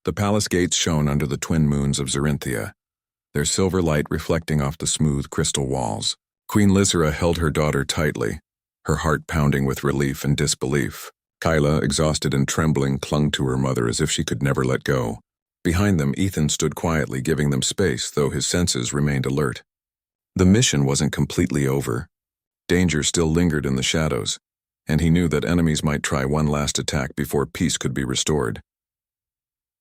The palace gates shone under the twin moons of Zerinthia, their silver light reflecting off the smooth crystal walls. Queen Lysera held her daughter tightly, her heart pounding with relief and disbelief. Kyla, exhausted and trembling, clung to her mother as if she could never let go. Behind them, Ethan stood quietly, giving them space, though his senses remained alert. The mission wasn't completely over. Danger still lingered in the shadows, and he knew that enemies might try one last attack before peace could be restored.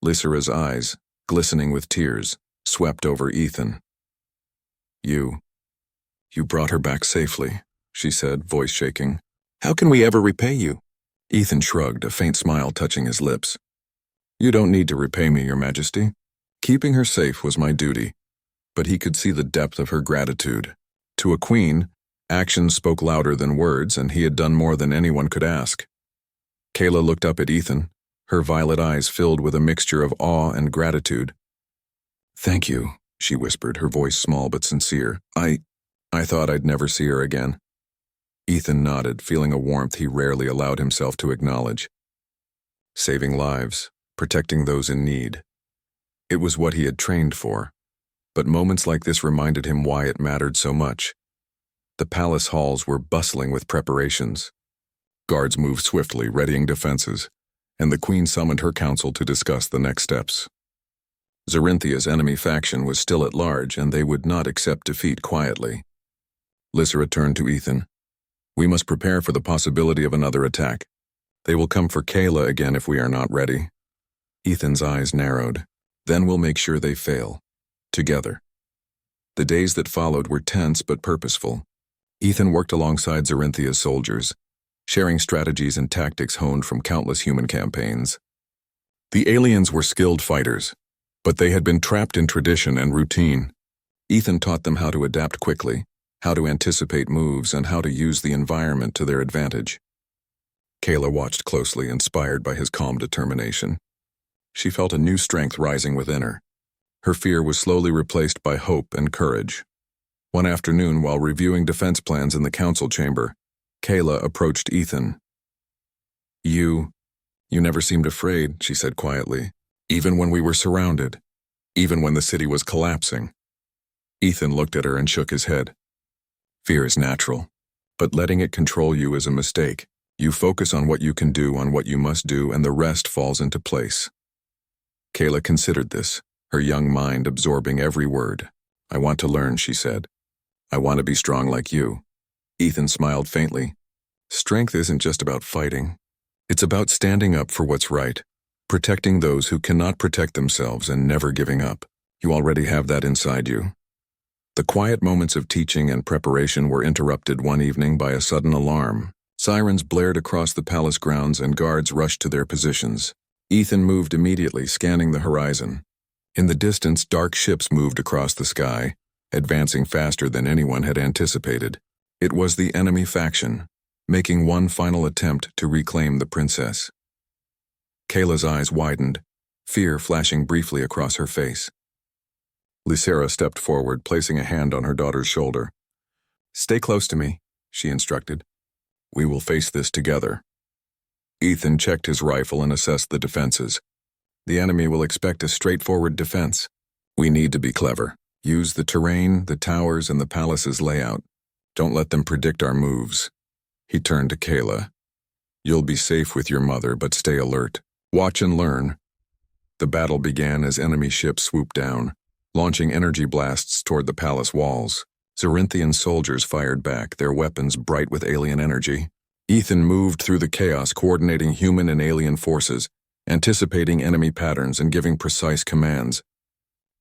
Lysera's eyes, glistening with tears, swept over Ethan. You brought her back safely," she said, voice shaking. "How can we ever repay you?" Ethan shrugged, a faint smile touching his lips. "You don't need to repay me, Your Majesty. Keeping her safe was my duty." But he could see the depth of her gratitude. To a queen, actions spoke louder than words, and he had done more than anyone could ask. Kayla looked up at Ethan, her violet eyes filled with a mixture of awe and gratitude. "Thank you," she whispered, her voice small but sincere. I thought I'd never see her again." Ethan nodded, feeling a warmth he rarely allowed himself to acknowledge. Saving lives, protecting those in need. It was what he had trained for, but moments like this reminded him why it mattered so much. The palace halls were bustling with preparations. Guards moved swiftly, readying defenses, and the queen summoned her council to discuss the next steps. Zerinthia's enemy faction was still at large, and they would not accept defeat quietly. Lysera turned to Ethan. "We must prepare for the possibility of another attack. They will come for Kayla again if we are not ready." Ethan's eyes narrowed. "Then we'll make sure they fail. Together." The days that followed were tense but purposeful. Ethan worked alongside Zerinthia's soldiers, sharing strategies and tactics honed from countless human campaigns. The aliens were skilled fighters, but they had been trapped in tradition and routine. Ethan taught them how to adapt quickly, how to anticipate moves, and how to use the environment to their advantage. Kayla watched closely, inspired by his calm determination. She felt a new strength rising within her. Her fear was slowly replaced by hope and courage. One afternoon, while reviewing defense plans in the council chamber, Kayla approached Ethan. You never seemed afraid," she said quietly, "even when we were surrounded, even when the city was collapsing." Ethan looked at her and shook his head. "Fear is natural, but letting it control you is a mistake. You focus on what you can do, on what you must do, and the rest falls into place." Kayla considered this, her young mind absorbing every word. "I want to learn," she said. "I want to be strong like you." Ethan smiled faintly. "Strength isn't just about fighting. It's about standing up for what's right, protecting those who cannot protect themselves, and never giving up. You already have that inside you." The quiet moments of teaching and preparation were interrupted one evening by a sudden alarm. Sirens blared across the palace grounds and guards rushed to their positions. Ethan moved immediately, scanning the horizon. In the distance, dark ships moved across the sky, advancing faster than anyone had anticipated. It was the enemy faction, making one final attempt to reclaim the princess. Kayla's eyes widened, fear flashing briefly across her face. Lysera stepped forward, placing a hand on her daughter's shoulder. "Stay close to me," she instructed. "We will face this together." Ethan checked his rifle and assessed the defenses. The enemy will expect a straightforward defense. We need to be clever. Use the terrain, the towers, and the palace's layout. Don't let them predict our moves. He turned to Kayla. "You'll be safe with your mother, but stay alert. Watch and learn." The battle began as enemy ships swooped down, launching energy blasts toward the palace walls. Zerinthian soldiers fired back, their weapons bright with alien energy. Ethan moved through the chaos, coordinating human and alien forces, anticipating enemy patterns and giving precise commands.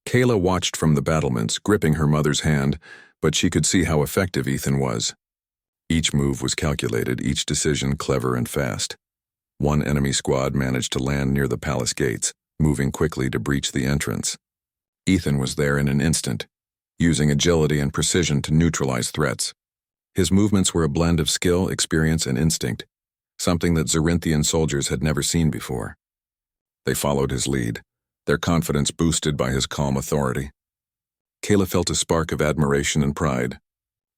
Kayla watched from the battlements, gripping her mother's hand, but she could see how effective Ethan was. Each move was calculated, each decision clever and fast. One enemy squad managed to land near the palace gates, moving quickly to breach the entrance. Ethan was there in an instant, using agility and precision to neutralize threats. His movements were a blend of skill, experience, and instinct, something that Zerinthian soldiers had never seen before. They followed his lead, their confidence boosted by his calm authority. Kayla felt a spark of admiration and pride.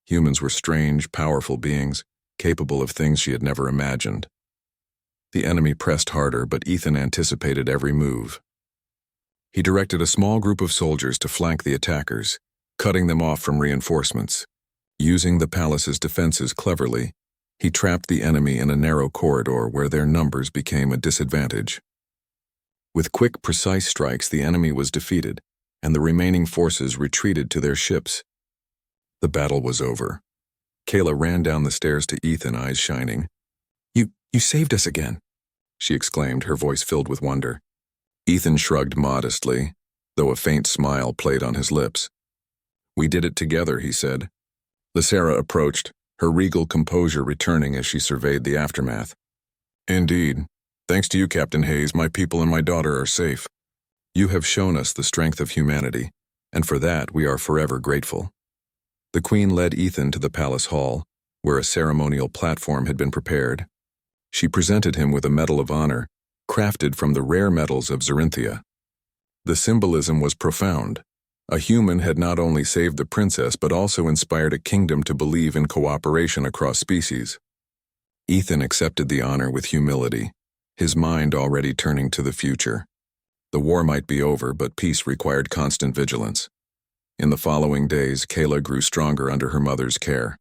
Humans were strange, powerful beings, capable of things she had never imagined. The enemy pressed harder, but Ethan anticipated every move. He directed a small group of soldiers to flank the attackers, cutting them off from reinforcements. Using the palace's defenses cleverly, he trapped the enemy in a narrow corridor where their numbers became a disadvantage. With quick, precise strikes, the enemy was defeated, and the remaining forces retreated to their ships. The battle was over. Kayla ran down the stairs to Ethan, eyes shining. You saved us again," she exclaimed, her voice filled with wonder. Ethan shrugged modestly, though a faint smile played on his lips. "We did it together," he said. Lysera approached, her regal composure returning as she surveyed the aftermath. "Indeed. Thanks to you, Captain Hayes, my people and my daughter are safe. You have shown us the strength of humanity, and for that we are forever grateful." The Queen led Ethan to the palace hall, where a ceremonial platform had been prepared. She presented him with a Medal of Honor, crafted from the rare metals of Zerinthia. The symbolism was profound. A human had not only saved the princess but also inspired a kingdom to believe in cooperation across species. Ethan accepted the honor with humility, his mind already turning to the future. The war might be over, but peace required constant vigilance. In the following days, Kayla grew stronger under her mother's care.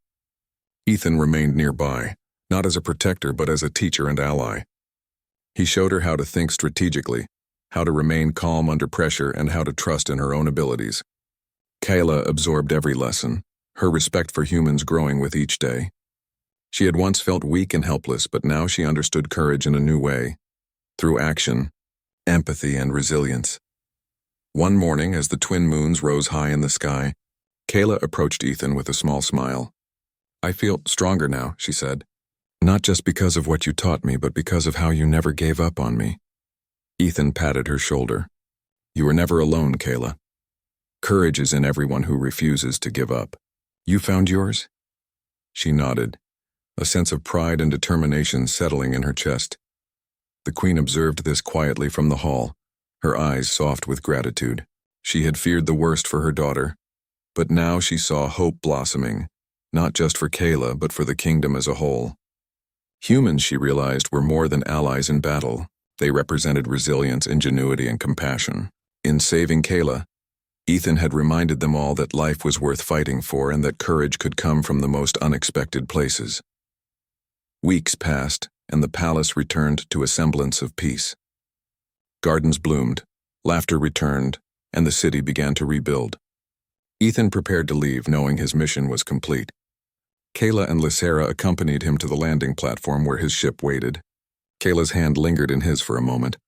Ethan remained nearby, not as a protector but as a teacher and ally. He showed her how to think strategically, how to remain calm under pressure, and how to trust in her own abilities. Kayla absorbed every lesson, her respect for humans growing with each day. She had once felt weak and helpless, but now she understood courage in a new way, through action, empathy, and resilience. One morning, as the twin moons rose high in the sky, Kayla approached Ethan with a small smile. "I feel stronger now," she said. "Not just because of what you taught me, but because of how you never gave up on me." Ethan patted her shoulder. "You were never alone, Kayla. Courage is in everyone who refuses to give up. You found yours?" She nodded, a sense of pride and determination settling in her chest. The Queen observed this quietly from the hall, her eyes soft with gratitude. She had feared the worst for her daughter, but now she saw hope blossoming, not just for Kayla, but for the kingdom as a whole. Humans, she realized, were more than allies in battle. They represented resilience, ingenuity, and compassion. In saving Kayla, Ethan had reminded them all that life was worth fighting for and that courage could come from the most unexpected places. Weeks passed, and the palace returned to a semblance of peace. Gardens bloomed, laughter returned, and the city began to rebuild. Ethan prepared to leave, knowing his mission was complete. Kayla and Lysera accompanied him to the landing platform where his ship waited. Kayla's hand lingered in his for a moment,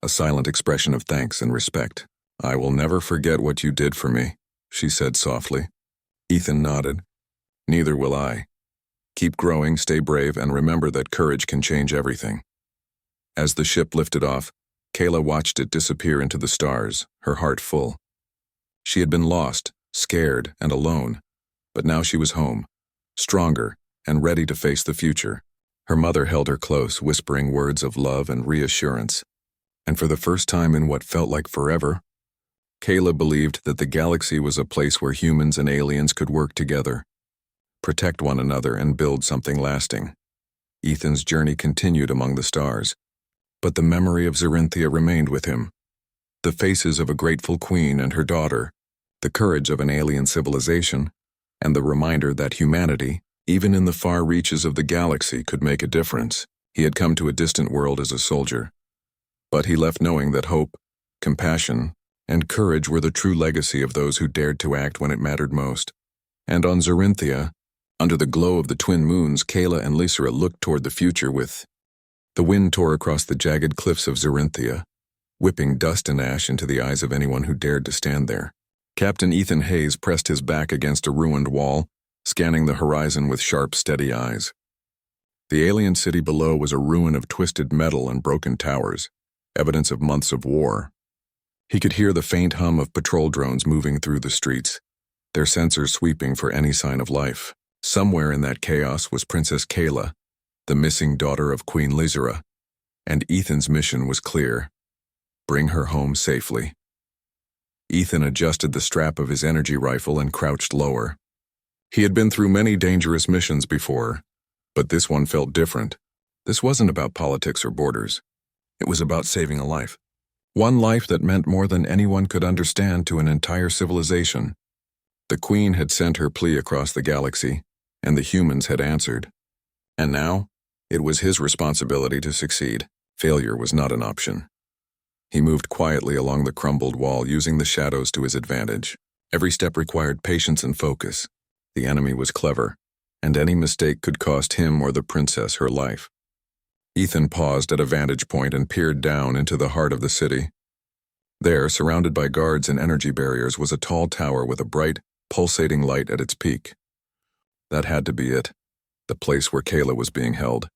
a silent expression of thanks and respect. "I will never forget what you did for me," she said softly. Ethan nodded. "Neither will I. Keep growing, stay brave, and remember that courage can change everything." As the ship lifted off, Kayla watched it disappear into the stars, her heart full. She had been lost, scared, and alone, but now she was home, stronger, and ready to face the future. Her mother held her close, whispering words of love and reassurance. And for the first time in what felt like forever, Kayla believed that the galaxy was a place where humans and aliens could work together, protect one another, and build something lasting. Ethan's journey continued among the stars, but the memory of Zerinthia remained with him. The faces of a grateful queen and her daughter, the courage of an alien civilization, and the reminder that humanity, even in the far reaches of the galaxy, could make a difference. He had come to a distant world as a soldier, but he left knowing that hope, compassion, and courage were the true legacy of those who dared to act when it mattered most. And on Zerinthia, under the glow of the twin moons, Kayla and Lysera looked toward the future with... The wind tore across the jagged cliffs of Zerinthia, whipping dust and ash into the eyes of anyone who dared to stand there. Captain Ethan Hayes pressed his back against a ruined wall, scanning the horizon with sharp, steady eyes. The alien city below was a ruin of twisted metal and broken towers, evidence of months of war. He could hear the faint hum of patrol drones moving through the streets, their sensors sweeping for any sign of life. Somewhere in that chaos was Princess Kayla, the missing daughter of Queen Lysera, and Ethan's mission was clear: bring her home safely. Ethan adjusted the strap of his energy rifle and crouched lower. He had been through many dangerous missions before, but this one felt different. This wasn't about politics or borders. It was about saving a life. One life that meant more than anyone could understand to an entire civilization. The Queen had sent her plea across the galaxy, and the humans had answered. And now, it was his responsibility to succeed. Failure was not an option. He moved quietly along the crumbled wall, using the shadows to his advantage. Every step required patience and focus. The enemy was clever, and any mistake could cost him or the princess her life. Ethan paused at a vantage point and peered down into the heart of the city. There, surrounded by guards and energy barriers, was a tall tower with a bright, pulsating light at its peak. That had to be it, the place where Kayla was being held.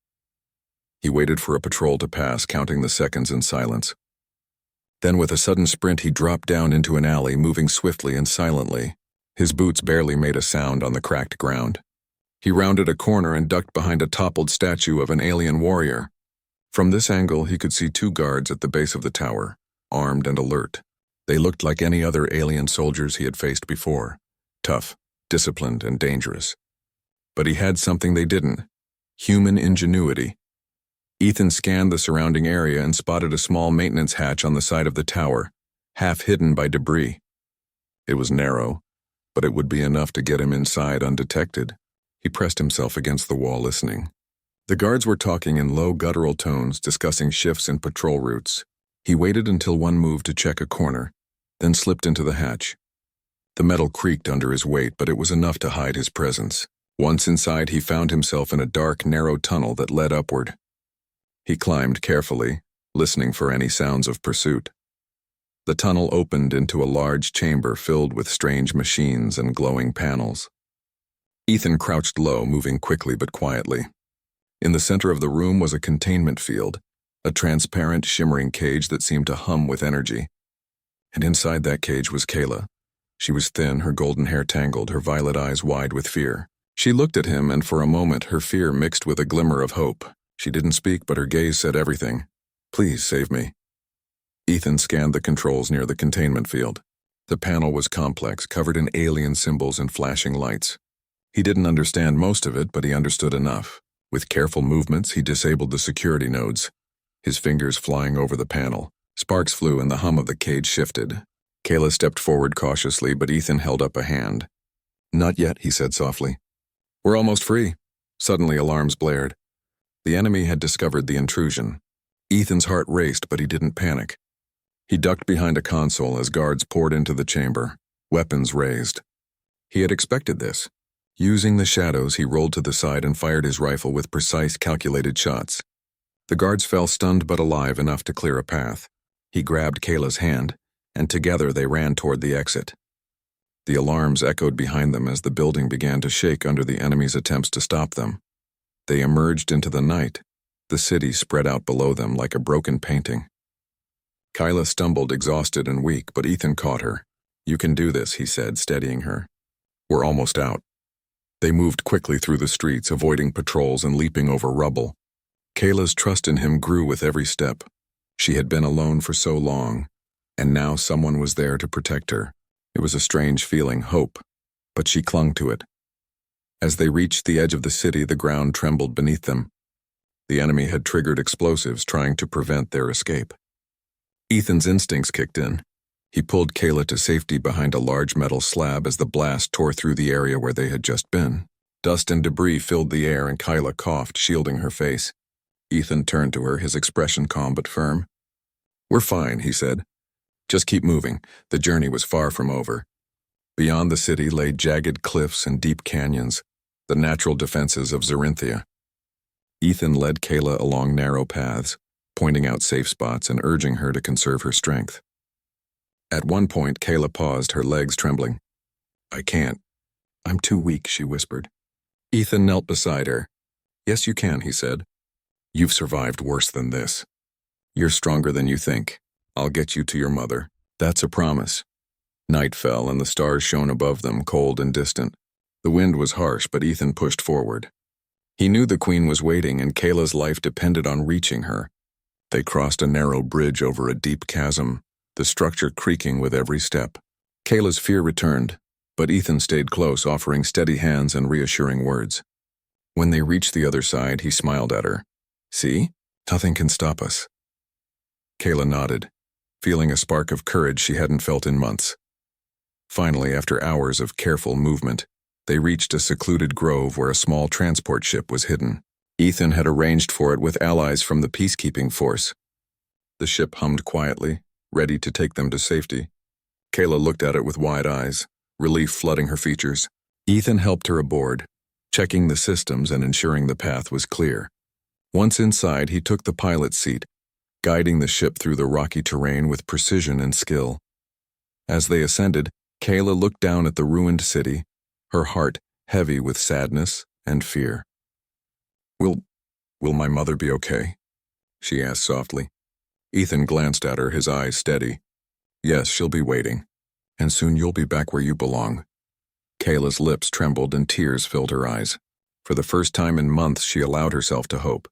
He waited for a patrol to pass, counting the seconds in silence. Then with a sudden sprint he dropped down into an alley, moving swiftly and silently. His boots barely made a sound on the cracked ground. He rounded a corner and ducked behind a toppled statue of an alien warrior. From this angle he could see two guards at the base of the tower, armed and alert. They looked like any other alien soldiers he had faced before, tough, disciplined, and dangerous. But he had something they didn't: human ingenuity. Ethan scanned the surrounding area and spotted a small maintenance hatch on the side of the tower, half hidden by debris. It was narrow, but it would be enough to get him inside undetected. He pressed himself against the wall, listening. The guards were talking in low, guttural tones, discussing shifts and patrol routes. He waited until one moved to check a corner, then slipped into the hatch. The metal creaked under his weight, but it was enough to hide his presence. Once inside, he found himself in a dark, narrow tunnel that led upward. He climbed carefully, listening for any sounds of pursuit. The tunnel opened into a large chamber filled with strange machines and glowing panels. Ethan crouched low, moving quickly but quietly. In the center of the room was a containment field, a transparent, shimmering cage that seemed to hum with energy. And inside that cage was Kayla. She was thin, her golden hair tangled, her violet eyes wide with fear. She looked at him, and for a moment her fear mixed with a glimmer of hope. She didn't speak, but her gaze said everything. "Please save me." Ethan scanned the controls near the containment field. The panel was complex, covered in alien symbols and flashing lights. He didn't understand most of it, but he understood enough. With careful movements, he disabled the security nodes, his fingers flying over the panel. Sparks flew and the hum of the cage shifted. Kayla stepped forward cautiously, but Ethan held up a hand. "Not yet," he said softly. "We're almost free." Suddenly alarms blared. The enemy had discovered the intrusion. Ethan's heart raced, but he didn't panic. He ducked behind a console as guards poured into the chamber, weapons raised. He had expected this. Using the shadows, he rolled to the side and fired his rifle with precise, calculated shots. The guards fell stunned but alive, enough to clear a path. He grabbed Kayla's hand, and together they ran toward the exit. The alarms echoed behind them as the building began to shake under the enemy's attempts to stop them. They emerged into the night. The city spread out below them like a broken painting. Kayla stumbled, exhausted and weak, but Ethan caught her. "You can do this," he said, steadying her. "We're almost out." They moved quickly through the streets, avoiding patrols and leaping over rubble. Kayla's trust in him grew with every step. She had been alone for so long, and now someone was there to protect her. It was a strange feeling, hope, but she clung to it. As they reached the edge of the city, the ground trembled beneath them. The enemy had triggered explosives, trying to prevent their escape. Ethan's instincts kicked in. He pulled Kayla to safety behind a large metal slab as the blast tore through the area where they had just been. Dust and debris filled the air, and Kayla coughed, shielding her face. Ethan turned to her, his expression calm but firm. "We're fine," he said. "Just keep moving." The journey was far from over. Beyond the city lay jagged cliffs and deep canyons, the natural defenses of Zerinthia. Ethan led Kayla along narrow paths, pointing out safe spots and urging her to conserve her strength. At one point, Kayla paused, her legs trembling. "I can't. I'm too weak," she whispered. Ethan knelt beside her. "Yes, you can," he said. "You've survived worse than this. You're stronger than you think. I'll get you to your mother. That's a promise." Night fell and the stars shone above them, cold and distant. The wind was harsh, but Ethan pushed forward. He knew the Queen was waiting, and Kayla's life depended on reaching her. They crossed a narrow bridge over a deep chasm, the structure creaking with every step. Kayla's fear returned, but Ethan stayed close, offering steady hands and reassuring words. When they reached the other side, he smiled at her. "See? Nothing can stop us." Kayla nodded. feeling a spark of courage she hadn't felt in months. Finally, after hours of careful movement, they reached a secluded grove where a small transport ship was hidden. Ethan had arranged for it with allies from the peacekeeping force. The ship hummed quietly, ready to take them to safety. Kayla looked at it with wide eyes, relief flooding her features. Ethan helped her aboard, checking the systems and ensuring the path was clear. Once inside, he took the pilot's seat, guiding the ship through the rocky terrain with precision and skill. As they ascended, Kayla looked down at the ruined city, her heart heavy with sadness and fear. Will my mother be okay?" she asked softly. Ethan glanced at her, his eyes steady. "Yes, she'll be waiting, and soon you'll be back where you belong." Kayla's lips trembled and tears filled her eyes. For the first time in months, she allowed herself to hope.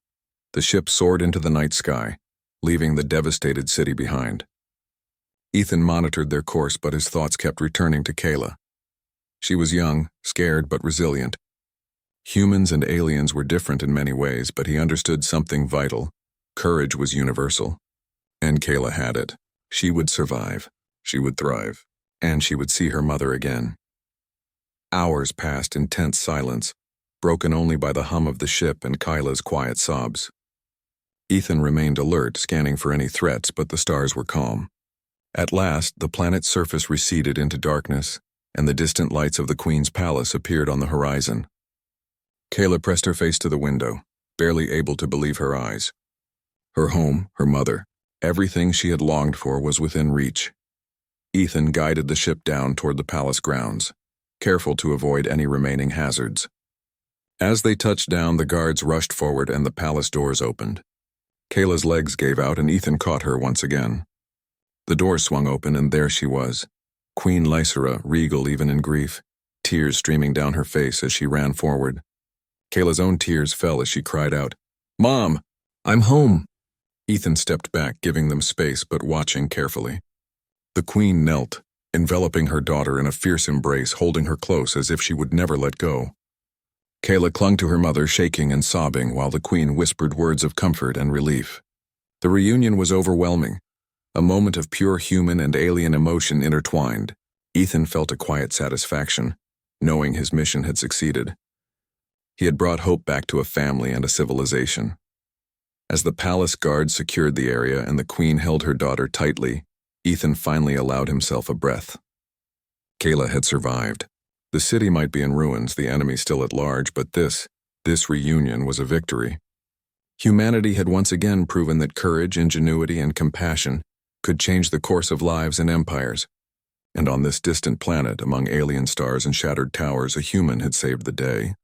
The ship soared into the night sky, leaving the devastated city behind. Ethan monitored their course, but his thoughts kept returning to Kayla. She was young, scared, but resilient. Humans and aliens were different in many ways, but he understood something vital. Courage was universal. And Kayla had it. She would survive, she would thrive, and she would see her mother again. Hours passed in tense silence, broken only by the hum of the ship and Kayla's quiet sobs. Ethan remained alert, scanning for any threats, but the stars were calm. At last, the planet's surface receded into darkness, and the distant lights of the Queen's palace appeared on the horizon. Kayla pressed her face to the window, barely able to believe her eyes. Her home, her mother, everything she had longed for was within reach. Ethan guided the ship down toward the palace grounds, careful to avoid any remaining hazards. As they touched down, the guards rushed forward and the palace doors opened. Kayla's legs gave out and Ethan caught her once again. The door swung open and there she was, Queen Lysera, regal even in grief, tears streaming down her face as she ran forward. Kayla's own tears fell as she cried out, "Mom, I'm home!" Ethan stepped back, giving them space but watching carefully. The Queen knelt, enveloping her daughter in a fierce embrace, holding her close as if she would never let go. Kayla clung to her mother, shaking and sobbing, while the Queen whispered words of comfort and relief. The reunion was overwhelming, a moment of pure human and alien emotion intertwined. Ethan felt a quiet satisfaction, knowing his mission had succeeded. He had brought hope back to a family and a civilization. As the palace guards secured the area and the Queen held her daughter tightly, Ethan finally allowed himself a breath. Kayla had survived. The city might be in ruins, the enemy still at large, but this reunion was a victory. Humanity had once again proven that courage, ingenuity, and compassion could change the course of lives and empires. And on this distant planet, among alien stars and shattered towers, a human had saved the day.